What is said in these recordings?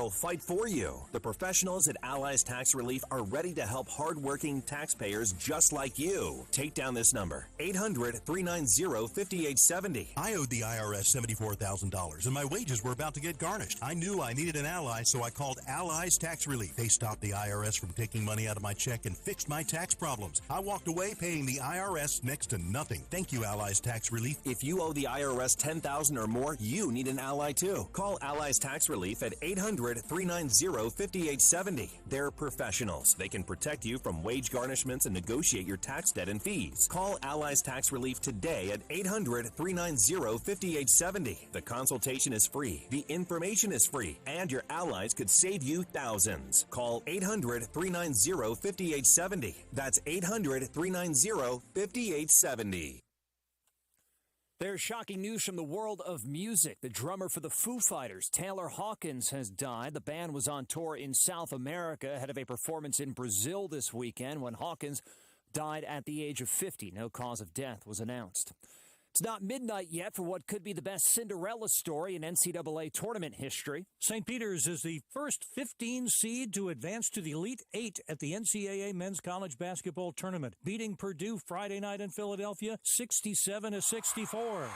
they'll fight for you. The professionals at Allies Tax Relief are ready to help hardworking taxpayers just like you. Take down this number, 800-390-5870. I owed the IRS $74,000 and my wages were about to get garnished. I knew I needed an ally, so I called Allies Tax Relief. They stopped the IRS from taking money out of my check and fixed my tax problems. I walked away paying the IRS next to nothing. Thank you, Allies Tax Relief. If you owe the IRS $10,000 or more, you need an ally too. Call Allies Tax Relief at 800-390-5870. They're professionals. They can protect you from wage garnishments and negotiate your tax debt and fees. Call Allies Tax Relief today at 800-390-5870. The consultation is free. The information is free. And your allies could save you thousands. Call 800-390-5870. That's 800-390-5870. There's shocking news from the world of music. The drummer for the Foo Fighters, Taylor Hawkins, has died. The band was on tour in South America ahead of a performance in Brazil this weekend when Hawkins died at the age of 50. No cause of death was announced. It's not midnight yet for what could be the best Cinderella story in NCAA tournament history. St. Peter's is the first 15 seed to advance to the Elite Eight at the NCAA Men's College Basketball Tournament, beating Purdue Friday night in Philadelphia 67-64.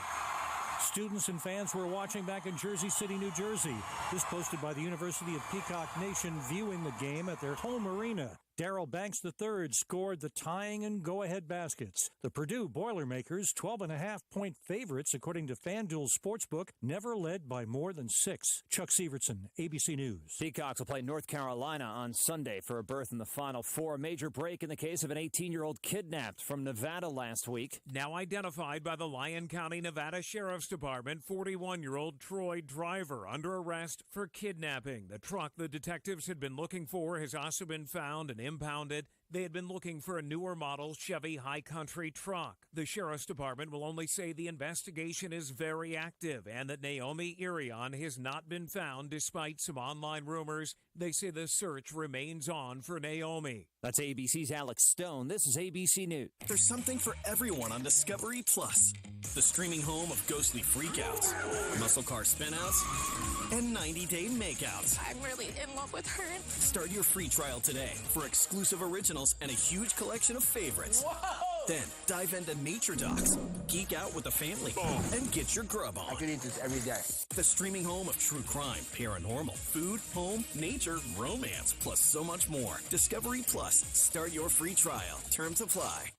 Students and fans were watching back in Jersey City, New Jersey. This posted by the University of Peacock Nation viewing the game at their home arena. Darrell Banks III scored the tying and go-ahead baskets. The Purdue Boilermakers, 12.5-point favorites, according to FanDuel Sportsbook, never led by more than 6. Chuck Severson, ABC News. Peacocks will play North Carolina on Sunday for a berth in the Final Four. A major break in the case of an 18-year-old kidnapped from Nevada last week. Now identified by the Lyon County, Nevada Sheriff's Department, 41-year-old Troy Driver under arrest for kidnapping. The truck the detectives had been looking for has also been found and impounded. They had been looking for a newer model Chevy High Country truck. The Sheriff's Department will only say the investigation is very active and that Naomi Irion has not been found despite some online rumors. They say the search remains on for Naomi. That's ABC's Alex Stone. This is ABC News. There's something for everyone on Discovery Plus. The streaming home of ghostly freakouts, muscle car spinouts, and 90-day makeouts. I'm really in love with her. Start your free trial today for exclusive originals and a huge collection of favorites. Whoa! Then dive into Nature Docs, geek out with the family, and get your grub on. I could eat this every day. The streaming home of true crime, paranormal, food, home, nature, romance, plus so much more. Discovery Plus. Start your free trial. Terms apply.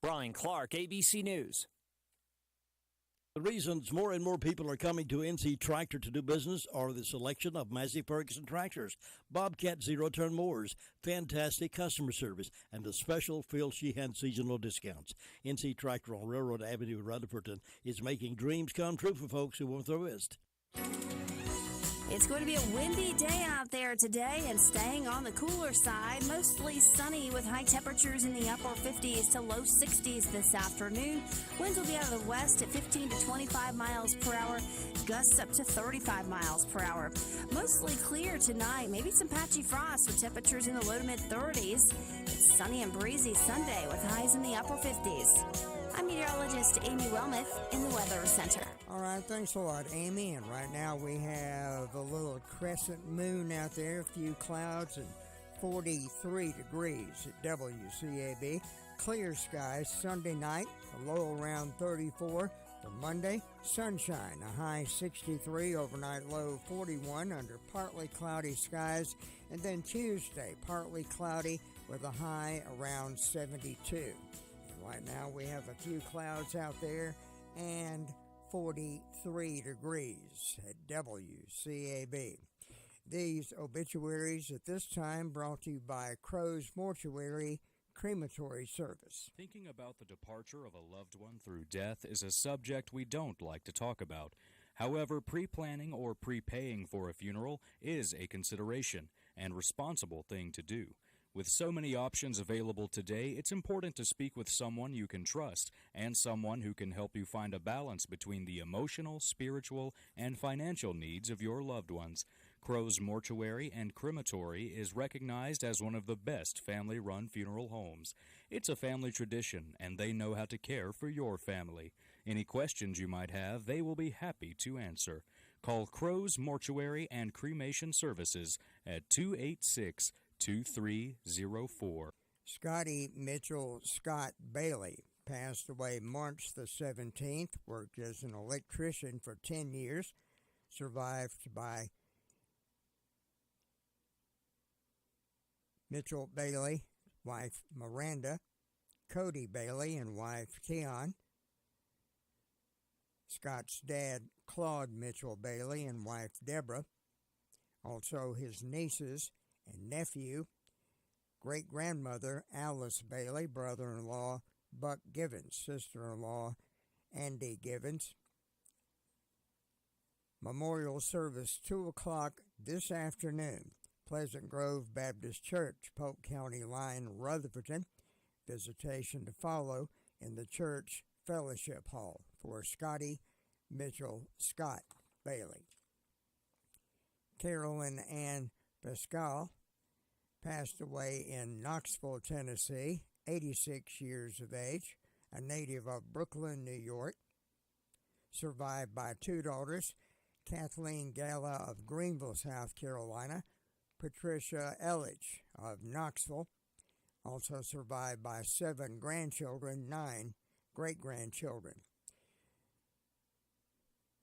Brian Clark, ABC News. The reasons more and more people are coming to NC Tractor to do business are the selection of Massey Ferguson tractors, Bobcat zero-turn mowers, fantastic customer service, and the special Phil Sheehan seasonal discounts. NC Tractor on Railroad Avenue in Rutherford is making dreams come true for folks who want the risk. It's going to be a windy day out there today and staying on the cooler side. Mostly sunny with high temperatures in the upper 50s to low 60s this afternoon. Winds will be out of the west at 15 to 25 miles per hour. Gusts up to 35 miles per hour. Mostly clear tonight. Maybe some patchy frost with temperatures in the low to mid 30s. It's sunny and breezy Sunday with highs in the upper 50s. I'm meteorologist Amy Wellmuth in the Weather Center. All right, thanks a lot, Amy. And right now we have a little crescent moon out there, a few clouds, and 43 degrees at WCAB. Clear skies Sunday night, a low around 34. For Monday, sunshine, a high 63, overnight low 41 under partly cloudy skies. And then Tuesday, partly cloudy with a high around 72. Right now we have a few clouds out there and 43 degrees at WCAB. These obituaries at this time brought to you by Crow's Mortuary Crematory Service. Thinking about the departure of a loved one through death is a subject we don't like to talk about. However, pre-planning or prepaying for a funeral is a consideration and responsible thing to do. With so many options available today, it's important to speak with someone you can trust and someone who can help you find a balance between the emotional, spiritual, and financial needs of your loved ones. Crow's Mortuary and Crematory is recognized as one of the best family-run funeral homes. It's a family tradition, and they know how to care for your family. Any questions you might have, they will be happy to answer. Call Crow's Mortuary and Cremation Services at 286-2304. Scotty Mitchell Scott Bailey passed away March the 17th, worked as an electrician for 10 years, survived by Mitchell Bailey, wife Miranda, Cody Bailey, and wife Keon. Scott's dad, Claude Mitchell Bailey, and wife Deborah. Also his nieces and nephew, great-grandmother Alice Bailey, brother-in-law Buck Givens, sister-in-law Andy Givens. Memorial service 2 o'clock this afternoon. Pleasant Grove Baptist Church, Polk County line, Rutherfordton. Visitation to follow in the church fellowship hall for Scotty Mitchell Scott Bailey. Carolyn Ann Pascal passed away in Knoxville, Tennessee, 86 years of age, a native of Brooklyn, New York. Survived by 2 daughters, Kathleen Gala of Greenville, South Carolina, Patricia Elledge of Knoxville. Also survived by 7 grandchildren, 9 great-grandchildren.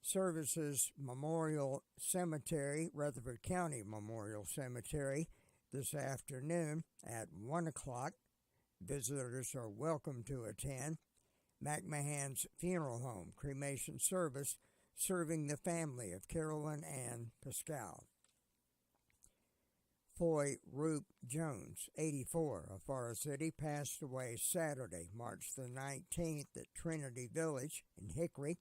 Services Memorial Cemetery, Rutherford County Memorial Cemetery, this afternoon at 1 o'clock. Visitors are welcome to attend. McMahon's Funeral Home, cremation service, serving the family of Carolyn Ann Pascal. Foy Roop Jones, 84, of Forest City, passed away Saturday, March the 19th at Trinity Village in Hickory.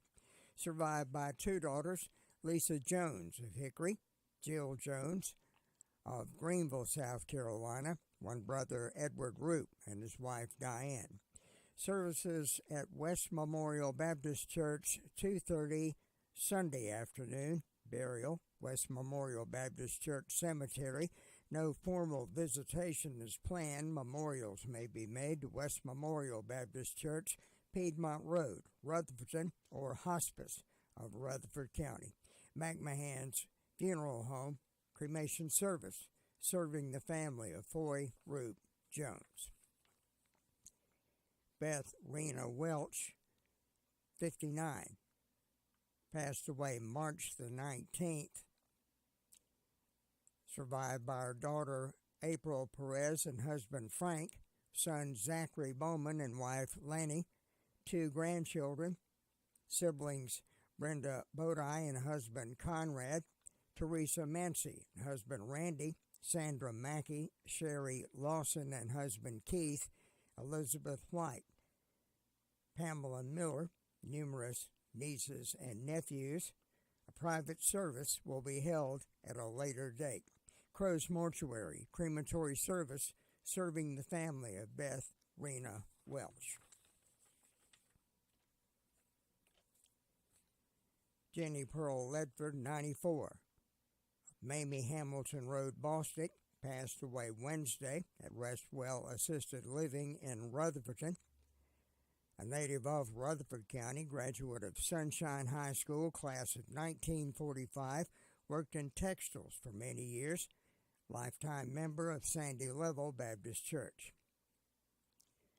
Survived by 2 daughters, Lisa Jones of Hickory, Jill Jones of Greenville, South Carolina, 1 brother, Edward Roop, and his wife, Diane. Services at West Memorial Baptist Church, 2:30 Sunday afternoon. Burial, West Memorial Baptist Church Cemetery. No formal visitation is planned. Memorials may be made to West Memorial Baptist Church, Piedmont Road, Rutherfordton, or Hospice of Rutherford County. McMahon's Funeral Home, cremation service, serving the family of Foy Roop Jones. Beth Rena Welch, 59, passed away March the 19th. Survived by her daughter April Perez and husband Frank, son Zachary Bowman and wife Lanny, 2 grandchildren, siblings Brenda Bodie and husband Conrad, Teresa Mancy and husband Randy, Sandra Mackey, Sherry Lawson and husband Keith, Elizabeth White, Pamela Miller, numerous nieces and nephews. A private service will be held at a later date. Crow's Mortuary, crematory service, serving the family of Beth Rena Welch. Jenny Pearl Ledford, 94, Mamie Hamilton Road, Bostic, passed away Wednesday at Restwell Assisted Living in Rutherfordton. A native of Rutherford County, graduate of Sunshine High School, class of 1945, worked in textiles for many years, lifetime member of Sandy Level Baptist Church.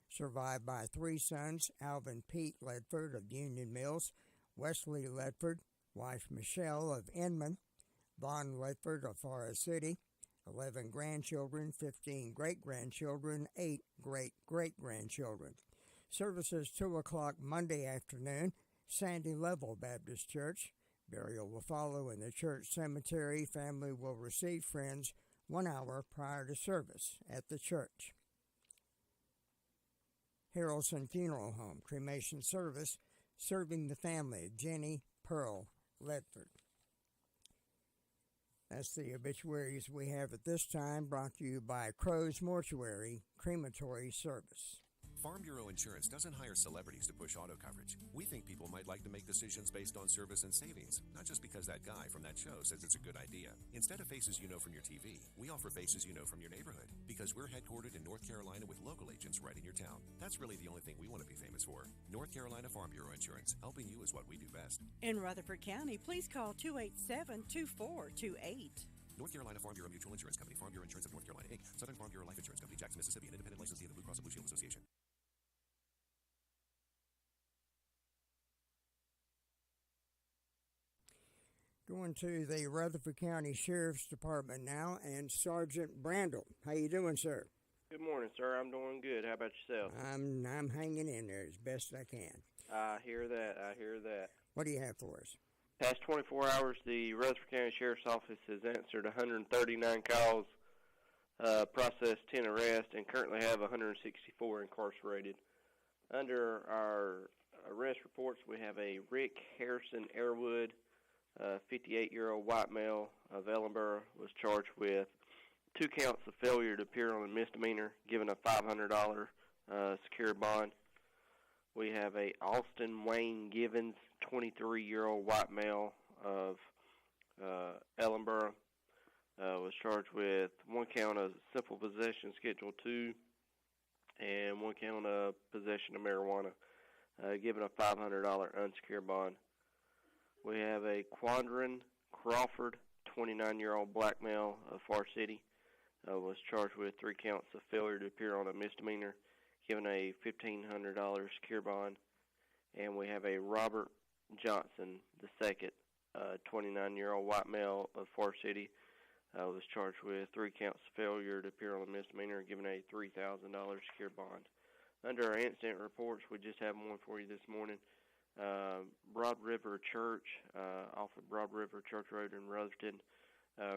Survived by 3 sons, Alvin Pete Ledford of Union Mills, Wesley Ledford, wife Michelle of Inman, Vaughn Ledford of Forest City, 11 grandchildren, 15 great-grandchildren, 8 great-great-grandchildren. Services 2 o'clock Monday afternoon, Sandy Level Baptist Church. Burial will follow in the church cemetery. Family will receive friends 1 hour prior to service at the church. Harrelson Funeral Home, cremation service, serving the family of Jenny Pearl Ledford. That's the obituaries we have at this time, brought to you by Crow's Mortuary Crematory Service. Farm Bureau Insurance doesn't hire celebrities to push auto coverage. We think people might like to make decisions based on service and savings, not just because that guy from that show says it's a good idea. Instead of faces you know from your TV, we offer faces you know from your neighborhood, because we're headquartered in North Carolina with local agents right in your town. That's really the only thing we want to be famous for. North Carolina Farm Bureau Insurance. Helping you is what we do best. In Rutherford County, please call 287-2428. North Carolina Farm Bureau Mutual Insurance Company, Farm Bureau Insurance of North Carolina, Inc., Southern Farm Bureau Life Insurance Company, Jackson, Mississippi, an independent licensee of the Blue Cross and Blue Shield Association. Going to the Rutherford County Sheriff's Department now, and Sergeant Brandel. How you doing, sir? Good morning, sir. I'm doing good. How about yourself? I'm hanging in there as best I can. I hear that. What do you have for us? Past 24 hours, the Rutherford County Sheriff's Office has answered 139 calls, processed 10 arrests, and currently have 164 incarcerated. Under our arrest reports, we have a Rick Harrison Airwood, 58-year-old white male of Ellenboro, was charged with 2 counts of failure to appear on a misdemeanor, given a $500 secured bond. We have a Austin Wayne Givens, 23-year-old white male of Ellenboro, was charged with 1 count of simple possession, Schedule 2, and 1 count of possession of marijuana, given a $500 unsecured bond. We have a Quandran Crawford, 29-year-old black male of Far City, was charged with 3 counts of failure to appear on a misdemeanor, given a $1,500 secure bond. And we have a Robert Johnson II, 29-year-old white male of Far City, was charged with 3 counts of failure to appear on a misdemeanor, given a $3,000 secure bond. Under our incident reports, we just have one for you this morning. Broad River Church, off of Broad River Church Road in Rutherford,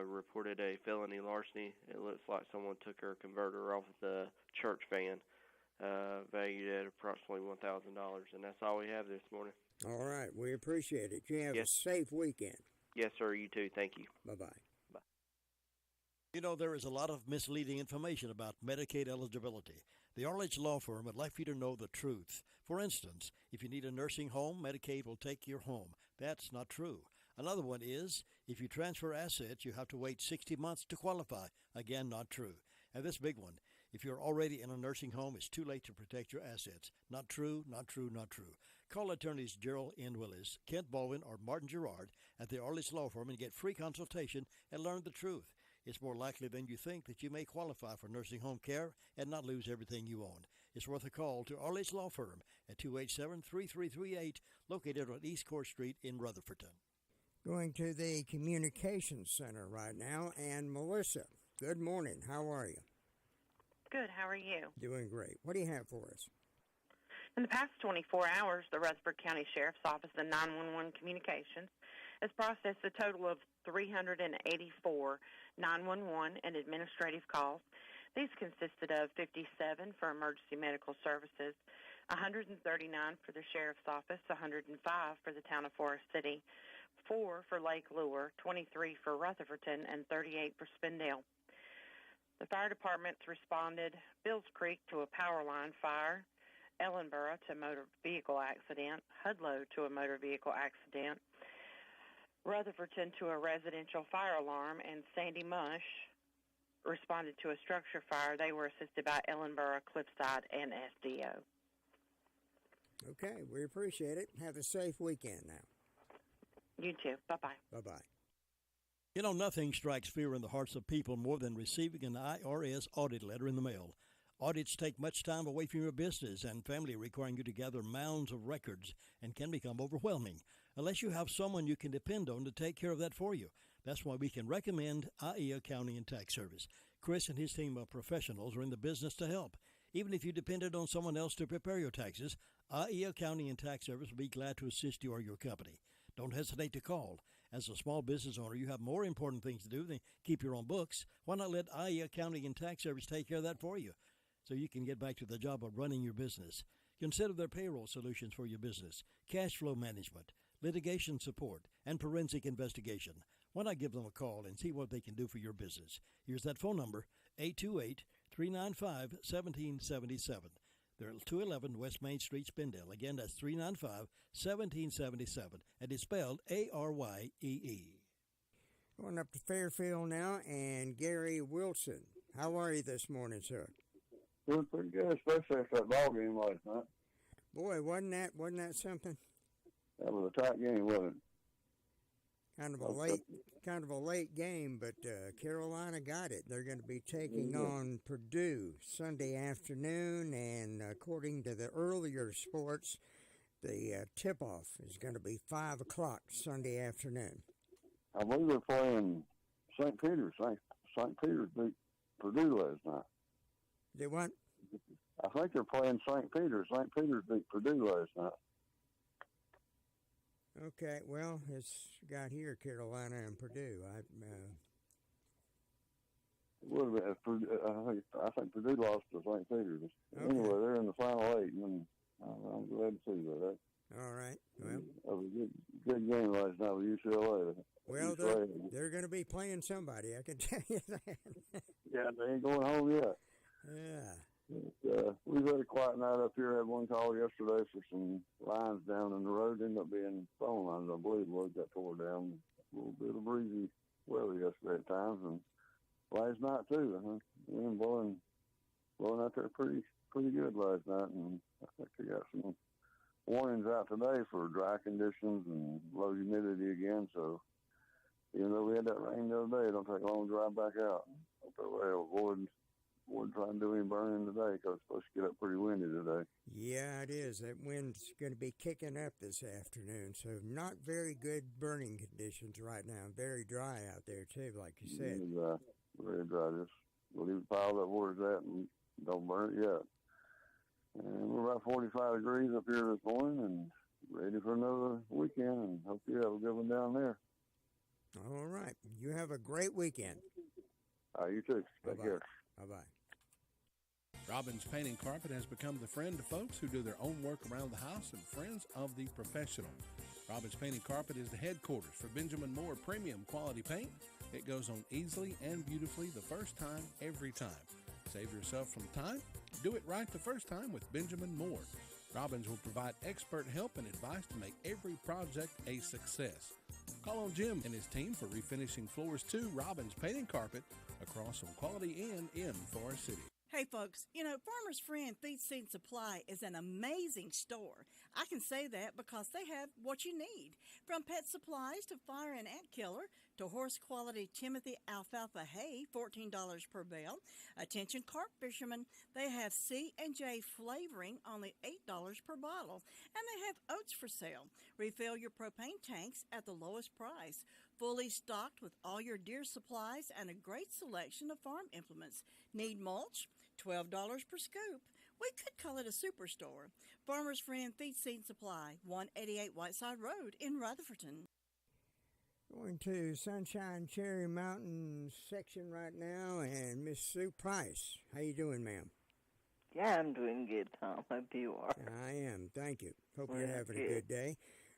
reported a felony larceny. It looks like someone took her converter off of the church van, valued at approximately $1,000. And that's all we have this morning. All right. We appreciate it. You have Yes. a safe weekend. Yes, sir. You too. Thank you. Bye-bye. Bye. You know, there is a lot of misleading information about Medicaid eligibility. The Arledge Law Firm would like for you to know the truth. For instance, if you need a nursing home, Medicaid will take your home. That's not true. Another one is, if you transfer assets, you have to wait 60 months to qualify. Again, not true. And this big one, if you're already in a nursing home, it's too late to protect your assets. Not true, not true, not true. Call attorneys Gerald N. Willis, Kent Baldwin, or Martin Gerard at the Arledge Law Firm and get free consultation and learn the truth. It's more likely than you think that you may qualify for nursing home care and not lose everything you own. It's worth a call to Arledge Law Firm at 287-3338, located on East Court Street in Rutherfordton. Going to the Communications Center right now, and Melissa, good morning. How are you? Good. How are you? Doing great. What do you have for us? In the past 24 hours, the Rutherford County Sheriff's Office and 911 Communications has processed a total of 384 911 and administrative calls. These consisted of 57 for emergency medical services, 139 for the Sheriff's Office, 105 for the town of Forest City, 4 for Lake Lure, 23 for Rutherfordton, and 38 for Spindale. The fire departments responded Bills Creek to a power line fire, Ellenboro to a motor vehicle accident, Hudlow to a motor vehicle accident, Rutherfordton to a residential fire alarm, and Sandy Mush responded to a structure fire. They were assisted by Ellenboro, Cliffside, and SDO. Okay, we appreciate it. Have a safe weekend now. You too. Bye-bye. Bye-bye. You know, nothing strikes fear in the hearts of people more than receiving an IRS audit letter in the mail. Audits take much time away from your business and family, requiring you to gather mounds of records, and can become overwhelming unless you have someone you can depend on to take care of that for you. That's why we can recommend IE Accounting and Tax Service. Chris and his team of professionals are in the business to help. Even if you depended on someone else to prepare your taxes, IE Accounting and Tax Service will be glad to assist you or your company. Don't hesitate to call. As a small business owner, you have more important things to do than keep your own books. Why not let IE Accounting and Tax Service take care of that for you so you can get back to the job of running your business? Consider their payroll solutions for your business, cash flow management, litigation support, and forensic investigation. Why not give them a call and see what they can do for your business? Here's that phone number, 828-395-1777. They're at 211 West Main Street, Spindale. Again, that's 395-1777, and it's spelled Aryee. Going up to Fairfield now, and Gary Wilson. How are you this morning, sir? Doing pretty good, especially after that ball game last night. Boy, wasn't that something? That was a tight game, wasn't it? Kind of a late game, but Carolina got it. They're going to be taking on Purdue Sunday afternoon, and according to the earlier sports, the tip-off is going to be 5 o'clock Sunday afternoon. I believe they're playing St. Peter's. St. Peter's beat Purdue last night. They what? I think they're playing St. Peter's. St. Peter's beat Purdue last night. Okay, well, it's got here Carolina and Purdue. I think Purdue lost to St. Peter's. Okay. Anyway, they're in the final 8, and I'm glad to see that. All right. Well, that was a good game last night with UCLA. Well, they're going to be playing somebody, I can tell you that. Yeah, they ain't going home yet. Yeah. We've had a quiet night up here. Had one call yesterday for some lines down in the road. Ended up being phone lines, I believe, was got tore down. A little bit of breezy weather yesterday at times, and last night too. Wind blowing out there pretty good last night, and I think they got some warnings out today for dry conditions and low humidity again. So even though we had that rain the other day, it don't take long to dry back out. Hope that way avoid trying to do any burning today, because it's supposed to get up pretty windy today. Yeah, it is. That wind's going to be kicking up this afternoon, so not very good burning conditions right now. Very dry out there, too, like you said. Very dry. Just leave it piled up where it's at and don't burn it yet. And we're about 45 degrees up here this morning and ready for another weekend, and hope you have a good one down there. All right. You have a great weekend. You too. Take care. Bye-bye. Robbins Painting Carpet has become the friend to folks who do their own work around the house and friends of the professional. Robbins Painting Carpet is the headquarters for Benjamin Moore Premium Quality Paint. It goes on easily and beautifully the first time, every time. Save yourself some time. Do it right the first time with Benjamin Moore. Robbins will provide expert help and advice to make every project a success. Call on Jim and his team for refinishing floors to Robbins Painting Carpet across from Quality Inn in Forest City. Hey folks, Farmer's Friend Feed Seed Supply is an amazing store. I can say that because they have what you need. From pet supplies to fire and ant killer to horse quality Timothy alfalfa hay, $14 per bale. Attention carp fishermen, they have C&J flavoring, only $8 per bottle. And they have oats for sale. Refill your propane tanks at the lowest price. Fully stocked with all your deer supplies and a great selection of farm implements. Need mulch? $12 per scoop. We could call it a superstore. Farmer's Friend Feed Seed Supply, 188 Whiteside Road in Rutherfordton. Going to Sunshine Cherry Mountain section right now, and Miss Sue Price. How you doing, ma'am? Yeah, I'm doing good, Tom. Hope you are. I am. Thank you. Hope you're having a good day.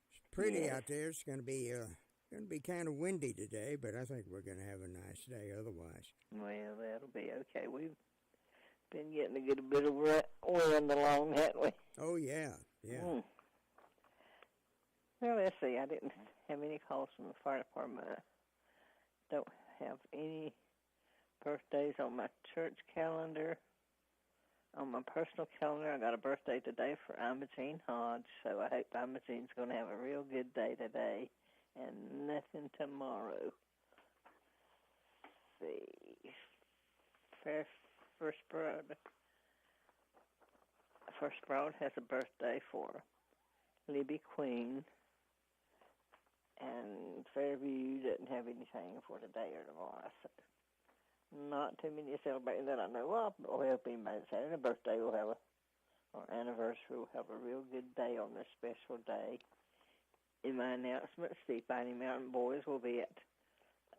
It's pretty out there. It's going to be kind of windy today, but I think we're going to have a nice day otherwise. Well, that'll be okay. We've been getting a good bit of wind along, haven't we? Oh, yeah. Well, let's see. I didn't have any calls from the fire department. I don't have any birthdays on my church calendar. On my personal calendar, I got a birthday today for Imogene Hodge, so I hope Imogene's going to have a real good day today and nothing tomorrow. Let's see. First Broad has a birthday for Libby Queen, and Fairview doesn't have anything for today or tomorrow, so not too many celebrating that I know of, but we'll help anybody's having a birthday. We'll have or anniversary. We'll have a real good day on this special day. In my announcements, the Fighting Mountain Boys will be at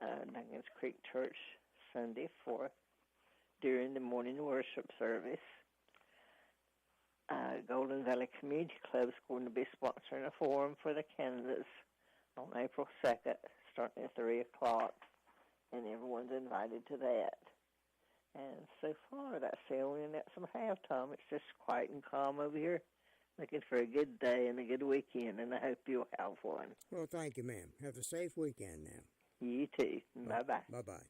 Duggins Creek Church Sunday during the morning worship service. Golden Valley Community Club is going to be sponsoring a forum for the candidates on April 2nd, starting at 3 o'clock, and everyone's invited to that. And so far, that's sailing at some halftime. It's just quiet and calm over here. Looking for a good day and a good weekend, and I hope you'll have one. Well, thank you, ma'am. Have a safe weekend now. You too. Bye-bye. Bye-bye.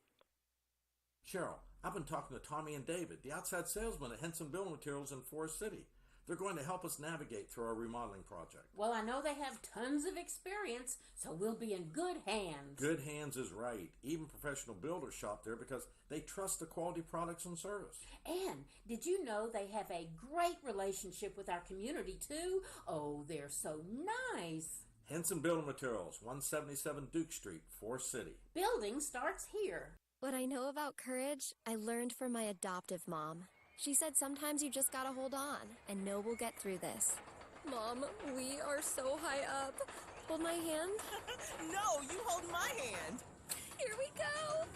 Cheryl, I've been talking to Tommy and David, the outside salesmen at Henson Building Materials in Forest City. They're going to help us navigate through our remodeling project. Well, I know they have tons of experience, so we'll be in good hands. Good hands is right. Even professional builders shop there because they trust the quality products and service. And did you know they have a great relationship with our community, too? Oh, they're so nice. Henson Building Materials, 177 Duke Street, Forest City. Building starts here. What I know about courage, I learned from my adoptive mom. She said sometimes you just gotta hold on and know we'll get through this. Mom, we are so high up. Hold my hand. No, you hold my hand. Here we go.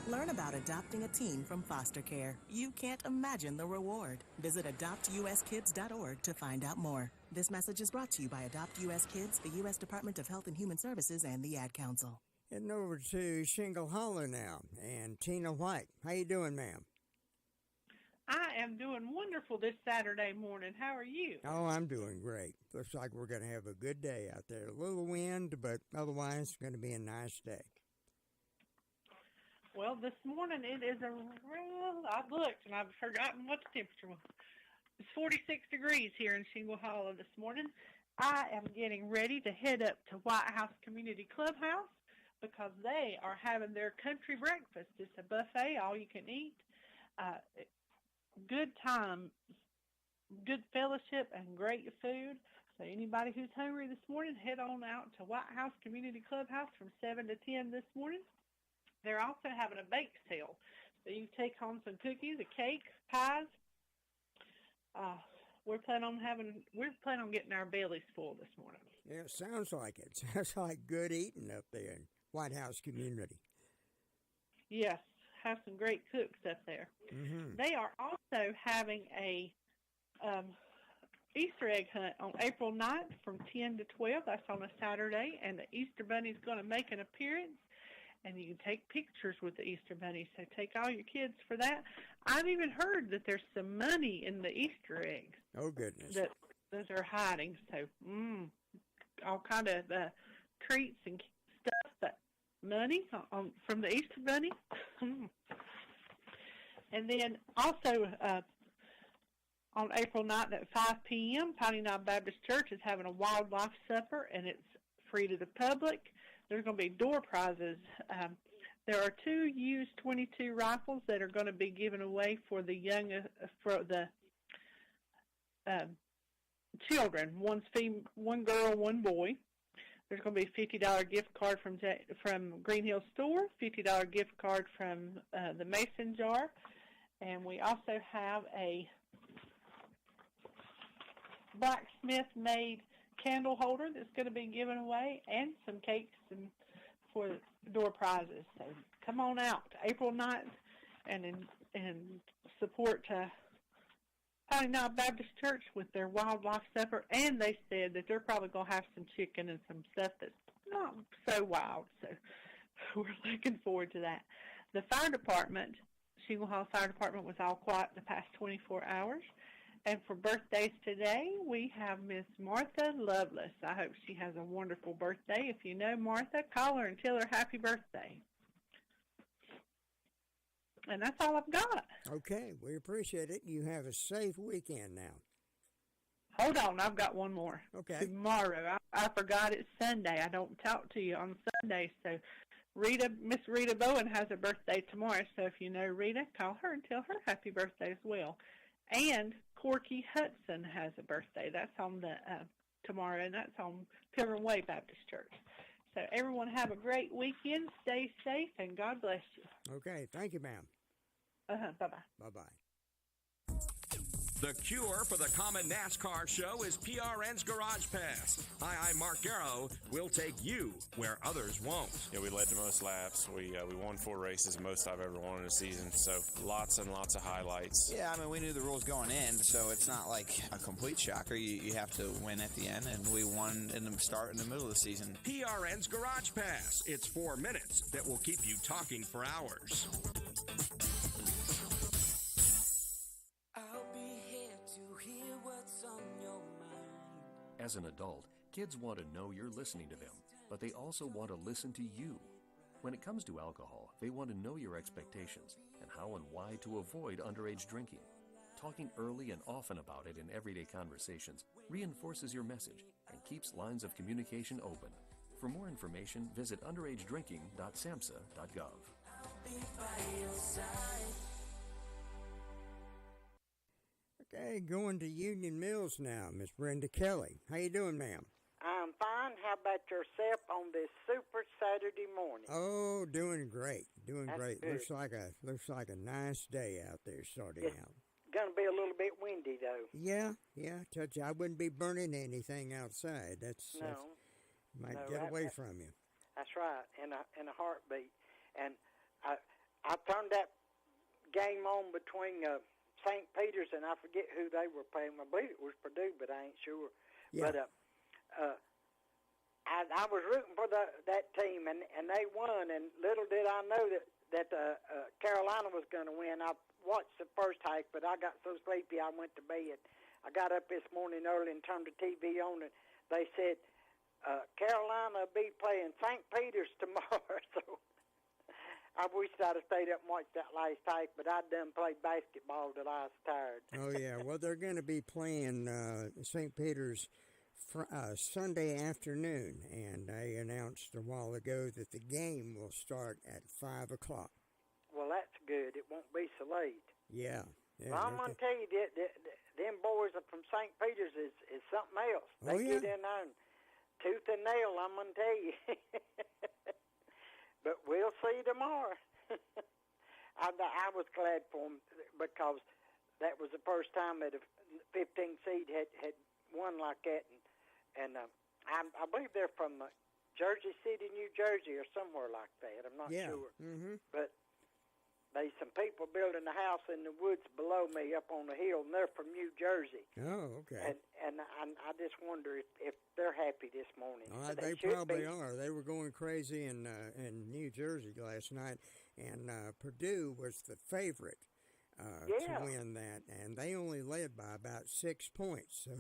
Learn about adopting a teen from foster care. You can't imagine the reward. Visit adoptuskids.org to find out more. This message is brought to you by Adopt U.S. Kids, the U.S. Department of Health and Human Services, and the Ad Council. Heading over to Shingle Hollow now, and Tina White. How you doing, ma'am? I am doing wonderful this Saturday morning. How are you? Oh, I'm doing great. Looks like we're going to have a good day out there. A little wind, but otherwise it's going to be a nice day. Well, this morning it is I looked and I've forgotten what the temperature was. It's 46 degrees here in Shingle Hollow this morning. I am getting ready to head up to White House Community Clubhouse because they are having their country breakfast. It's a buffet, all you can eat. Good time, good fellowship, and great food. So anybody who's hungry this morning, head on out to White House Community Clubhouse from 7 to 10 this morning. They're also having a bake sale. So you can take home some cookies, a cake, pies. We're planning on getting our bellies full this morning. Yeah, it sounds like it. Sounds like good eating up there in White House Community. Yes, have some great cooks up there. Mm-hmm. They are also having a Easter egg hunt on April 9th from 10 to 12. That's on a Saturday, and the Easter Bunny's going to make an appearance. And you can take pictures with the Easter Bunny, so take all your kids for that. I've even heard that there's some money in the Easter eggs. Oh, goodness. That they're hiding, so all kind of treats and stuff, but money from the Easter Bunny. And then also on April 9th at 5 p.m., Piney Knob Baptist Church is having a wildlife supper, and it's free to the public. There's going to be door prizes. There are 2 used .22 rifles that are going to be given away for the children. One girl, one boy. There's going to be a $50 gift card from Green Hill Store, $50 gift card from the Mason Jar, and we also have a blacksmith-made candle holder that's going to be given away, and some cakes for door prizes. So come on out April 9th and support Piney Knob Baptist Church with their wildlife supper. And they said that they're probably going to have some chicken and some stuff that's not so wild. So we're looking forward to that. The fire department, Shingle Hollow Fire Department, was all quiet the past 24 hours. And for birthdays today, we have Miss Martha Lovelace. I hope she has a wonderful birthday. If you know Martha, call her and tell her happy birthday. And that's all I've got. Okay, we appreciate it. You have a safe weekend now. Hold on, I've got one more. Okay. Tomorrow, I forgot it's Sunday. I don't talk to you on Sunday, so Miss Rita Bowen has a birthday tomorrow. So if you know Rita, call her and tell her happy birthday as well. And Corky Hudson has a birthday. That's on the tomorrow, and that's on Pilgrim Way Baptist Church. So everyone have a great weekend. Stay safe, and God bless you. Okay, thank you, ma'am. Bye-bye. Bye-bye. The cure for the common NASCAR show is PRN's Garage Pass. Hi, I'm Mark Garrow. We'll take you where others won't. Yeah, we led the most laps. We won 4 races, the most I've ever won in a season. So lots and lots of highlights. Yeah, I mean, we knew the rules going in, so it's not like a complete shocker. You have to win at the end, and we won in the start in the middle of the season. PRN's Garage Pass. It's 4 minutes that will keep you talking for hours. As an adult, kids want to know you're listening to them, but they also want to listen to you. When it comes to alcohol, they want to know your expectations and how and why to avoid underage drinking. Talking early and often about it in everyday conversations reinforces your message and keeps lines of communication open. For more information, visit underagedrinking.samhsa.gov. Okay, going to Union Mills now, Miss Brenda Kelly. How you doing, ma'am? I'm fine. How about yourself on this super Saturday morning? Oh, doing great, doing That's great. good. Looks like a nice day out there starting It's out. gonna be a little bit windy though. Yeah. Touch. I wouldn't be burning anything outside. That's might No, get away from you. That's right, in a heartbeat. And I turned that game on between St. Peter's and I forget who they were playing. I believe it was Purdue, but I ain't sure. Yeah. But I was rooting for that team, and they won. And little did I know that Carolina was going to win. I watched the first half, but I got so sleepy I went to bed. I got up this morning early and turned the TV on, and they said Carolina will be playing St. Peter's tomorrow. So I wish I'd have stayed up and watched that last half, but I done played basketball till I was tired. Oh yeah. Well, they're going to be playing St. Peter's Sunday afternoon, and they announced a while ago that the game will start at 5 o'clock. Well, that's good. It won't be so late. Yeah. Well, I'm going to tell you, them boys from St. Peter's is something else. Oh, They yeah. get in there and tooth and nail, I'm going to tell you. But we'll see tomorrow. I was glad for them because that was the first time that a 15 seed had won like that. And I believe they're from Jersey City, New Jersey, or somewhere like that. I'm not sure. Mm-hmm. But there's some people building a house in the woods below me up on the hill, and they're from New Jersey. Oh, okay. And I just wonder if they're happy this morning. They should probably be. are. They were going crazy in New Jersey last night, and Purdue was the favorite to win that, and they only led by about 6 points, so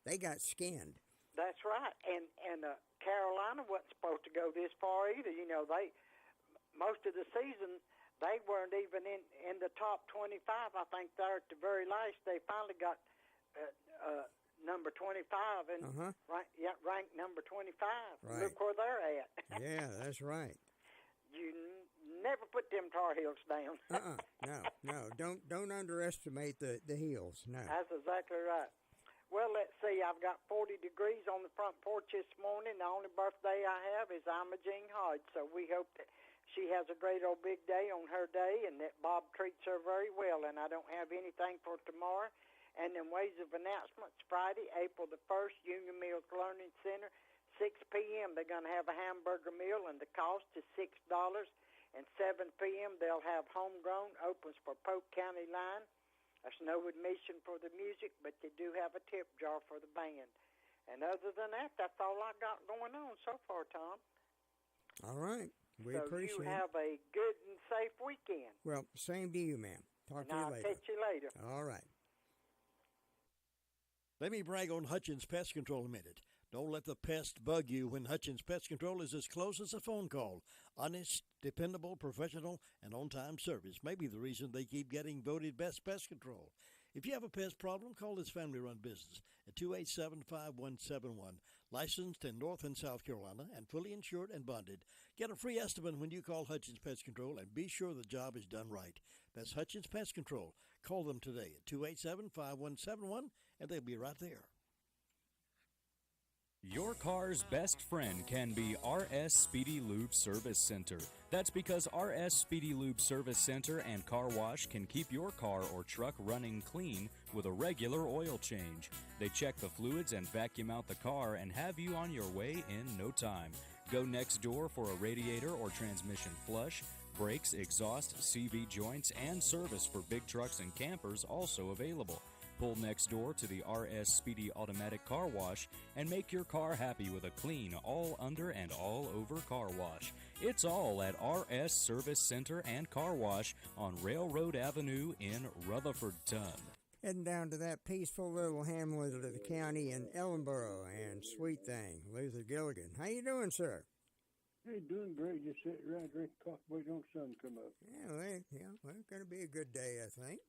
they got skinned. That's right. And Carolina wasn't supposed to go this far either. You know, most of the season they weren't even in the top 25. I think they're at the very last. They finally got number 25 and ranked number 25. Right. Look where they're at. Yeah, that's right. You never put them Tar Heels down. No. Don't underestimate the Heels. No. That's exactly right. Well, let's see. I've got 40 degrees on the front porch this morning. The only birthday I have is Imogene Hodge, so we hope that she has a great old big day on her day and that Bob treats her very well. And I don't have anything for tomorrow. And in ways of announcements, Friday, April the 1st, Union Mills Learning Center, 6 p.m. They're going to have a hamburger meal, and the cost is $6. And 7 p.m. they'll have homegrown, opens for Polk County line. There's no admission for the music, but they do have a tip jar for the band. And other than that, that's all I got going on so far, Tom. All right. We appreciate you have a good and safe weekend. Well, same to you, ma'am. Talk to you I'll later. catch you later. All right. Let me brag on Hutchins Pest Control a minute. Don't let the pest bug you when Hutchins Pest Control is as close as a phone call. Honest, dependable, professional, and on-time service may be the reason they keep getting voted best pest control. If you have a pest problem, call this family-run business at 287-5171. Licensed in North and South Carolina and fully insured and bonded. Get a free estimate when you call Hutchins Pest Control and be sure the job is done right. That's Hutchins Pest Control. Call them today at 287-5171 and they'll be right there. Your car's best friend can be RS Speedy Lube Service Center. That's because RS Speedy Lube Service Center and Car Wash can keep your car or truck running clean with a regular oil change. They check the fluids and vacuum out the car and have you on your way in no time. Go next door for a radiator or transmission flush, brakes, exhaust, CV joints, and service for big trucks and campers also available. Pull next door to the RS Speedy Automatic Car Wash and make your car happy with a clean, all under and all over car wash. It's all at RS Service Center and Car Wash on Railroad Avenue in Rutherfordton. Heading down to that peaceful little hamlet of the county in Ellenboro, and sweet thing, Luther Gilligan. How you doing, sir? Hey, doing great. Just sitting around drinking coffee, waiting on the sun to come up. Yeah, well, it's going to be a good day, I think.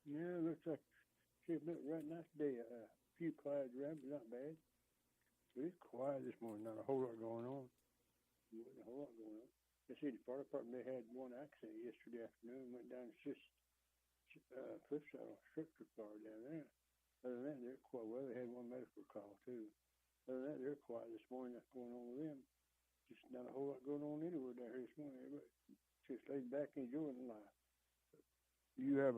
Yeah, looks like it's a right nice day. A few clouds around, but not bad. But it's quiet this morning. Not a whole lot going on. Wasn't a whole lot going on. I see the fire department, they had one accident yesterday afternoon. Went down to Cliffside on Structure Fire down there. Other than that, they're quiet. Well, they had one medical call, too. Other than that, they're quiet this morning. That's going on with them. Just not a whole lot going on anywhere down here this morning. Everybody just laid back and enjoying life. You have a